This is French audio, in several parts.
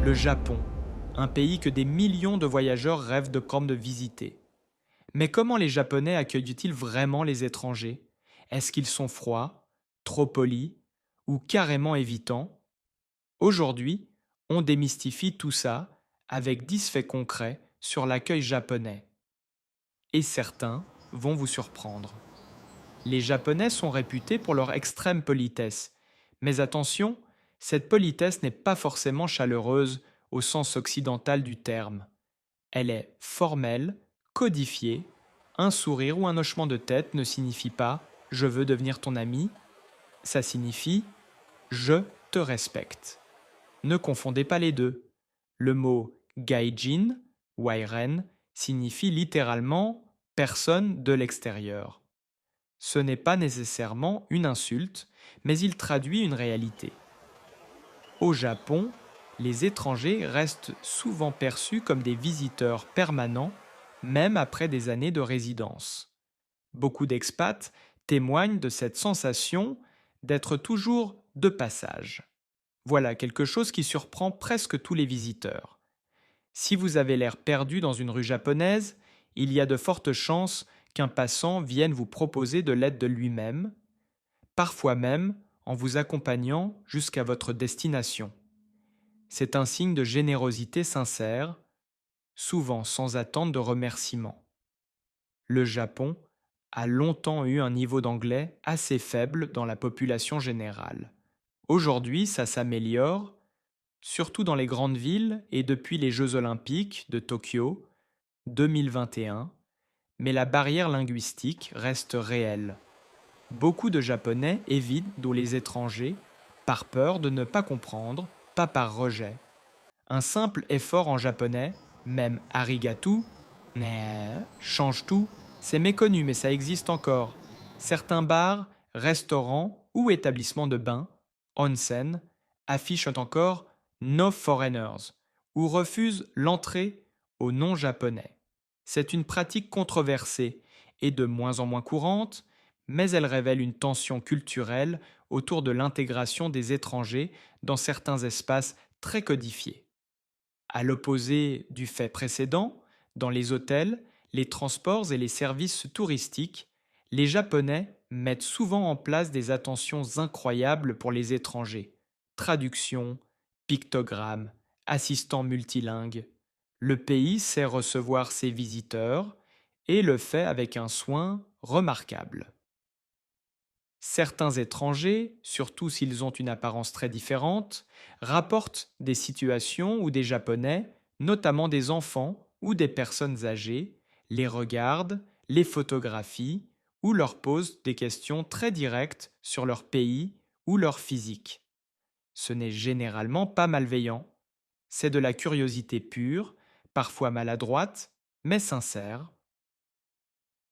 Le Japon, un pays que des millions de voyageurs rêvent de prendre visiter. Mais comment les Japonais accueillent-ils vraiment les étrangers? Est-ce qu'ils sont froids, trop polis ou carrément évitants? Aujourd'hui, on démystifie tout ça avec 10 faits concrets sur l'accueil japonais. Et certains vont vous surprendre. Les Japonais sont réputés pour leur extrême politesse. Mais attention, cette politesse n'est pas forcément chaleureuse au sens occidental du terme. Elle est formelle, codifiée. Un sourire ou un hochement de tête ne signifie pas «je veux devenir ton ami», ça signifie «je te respecte». Ne confondez pas les deux. Le mot gaijin, wairen, signifie littéralement personne de l'extérieur. Ce n'est pas nécessairement une insulte, mais il traduit une réalité. Au Japon, les étrangers restent souvent perçus comme des visiteurs permanents, même après des années de résidence. Beaucoup d'expats témoignent de cette sensation d'être toujours de passage. Voilà quelque chose qui surprend presque tous les visiteurs. Si vous avez l'air perdu dans une rue japonaise, il y a de fortes chances qu'un passant vienne vous proposer de l'aide de lui-même, parfois même en vous accompagnant jusqu'à votre destination. C'est un signe de générosité sincère, souvent sans attente de remerciement. Le Japon a longtemps eu un niveau d'anglais assez faible dans la population générale. Aujourd'hui, ça s'améliore, surtout dans les grandes villes et depuis les Jeux olympiques de Tokyo 2021, mais la barrière linguistique reste réelle. Beaucoup de Japonais évitent d'où les étrangers par peur de ne pas comprendre, pas par rejet. Un simple effort en japonais, même arigato, change tout. C'est méconnu, mais ça existe encore. Certains bars, restaurants ou établissements de bains, onsen, affichent encore No Foreigners ou refusent l'entrée aux non-japonais. C'est une pratique controversée et de moins en moins courante, mais elle révèle une tension culturelle autour de l'intégration des étrangers dans certains espaces très codifiés. À l'opposé du fait précédent, dans les hôtels, les transports et les services touristiques, les Japonais mettent souvent en place des attentions incroyables pour les étrangers. Traduction, pictogrammes, assistants multilingues. Le pays sait recevoir ses visiteurs et le fait avec un soin remarquable. Certains étrangers, surtout s'ils ont une apparence très différente, rapportent des situations où des Japonais, notamment des enfants ou des personnes âgées, les regardent, les photographient ou leur posent des questions très directes sur leur pays ou leur physique. Ce n'est généralement pas malveillant, c'est de la curiosité pure, parfois maladroite, mais sincère.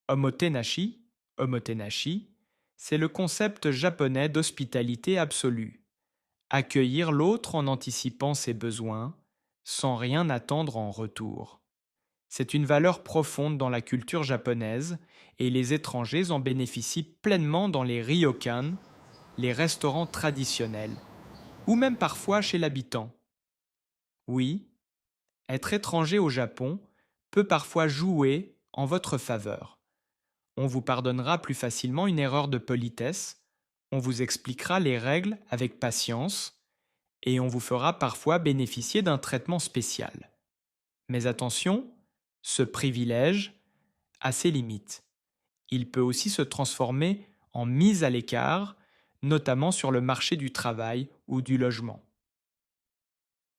Omotenashi, omotenashi, c'est le concept japonais d'hospitalité absolue. Accueillir l'autre en anticipant ses besoins, sans rien attendre en retour. C'est une valeur profonde dans la culture japonaise et les étrangers en bénéficient pleinement dans les ryokan, les restaurants traditionnels, ou même parfois chez l'habitant. Oui, être étranger au Japon peut parfois jouer en votre faveur. On vous pardonnera plus facilement une erreur de politesse, on vous expliquera les règles avec patience, et on vous fera parfois bénéficier d'un traitement spécial. Mais attention, ce privilège a ses limites. Il peut aussi se transformer en mise à l'écart, notamment sur le marché du travail ou du logement.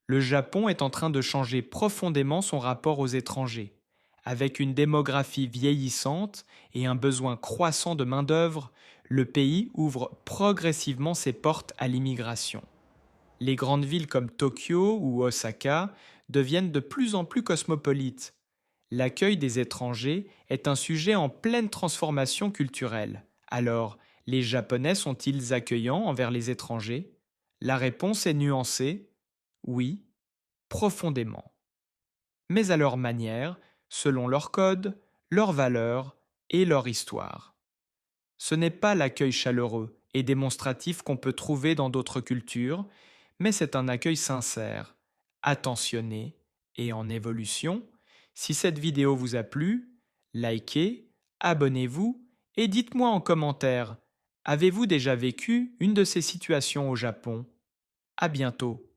Le Japon est en train de changer profondément son rapport aux étrangers. Avec une démographie vieillissante et un besoin croissant de main-d'œuvre, le pays ouvre progressivement ses portes à l'immigration. Les grandes villes comme Tokyo ou Osaka deviennent de plus en plus cosmopolites. L'accueil des étrangers est un sujet en pleine transformation culturelle. Alors, les Japonais sont-ils accueillants envers les étrangers? La réponse est nuancée. Oui, profondément. Mais à leur manière, selon leurs codes, leurs valeurs et leur histoire. Ce n'est pas l'accueil chaleureux et démonstratif qu'on peut trouver dans d'autres cultures, mais c'est un accueil sincère, attentionné et en évolution. Si cette vidéo vous a plu, likez, abonnez-vous et dites-moi en commentaire, avez-vous déjà vécu une de ces situations au Japon? À bientôt.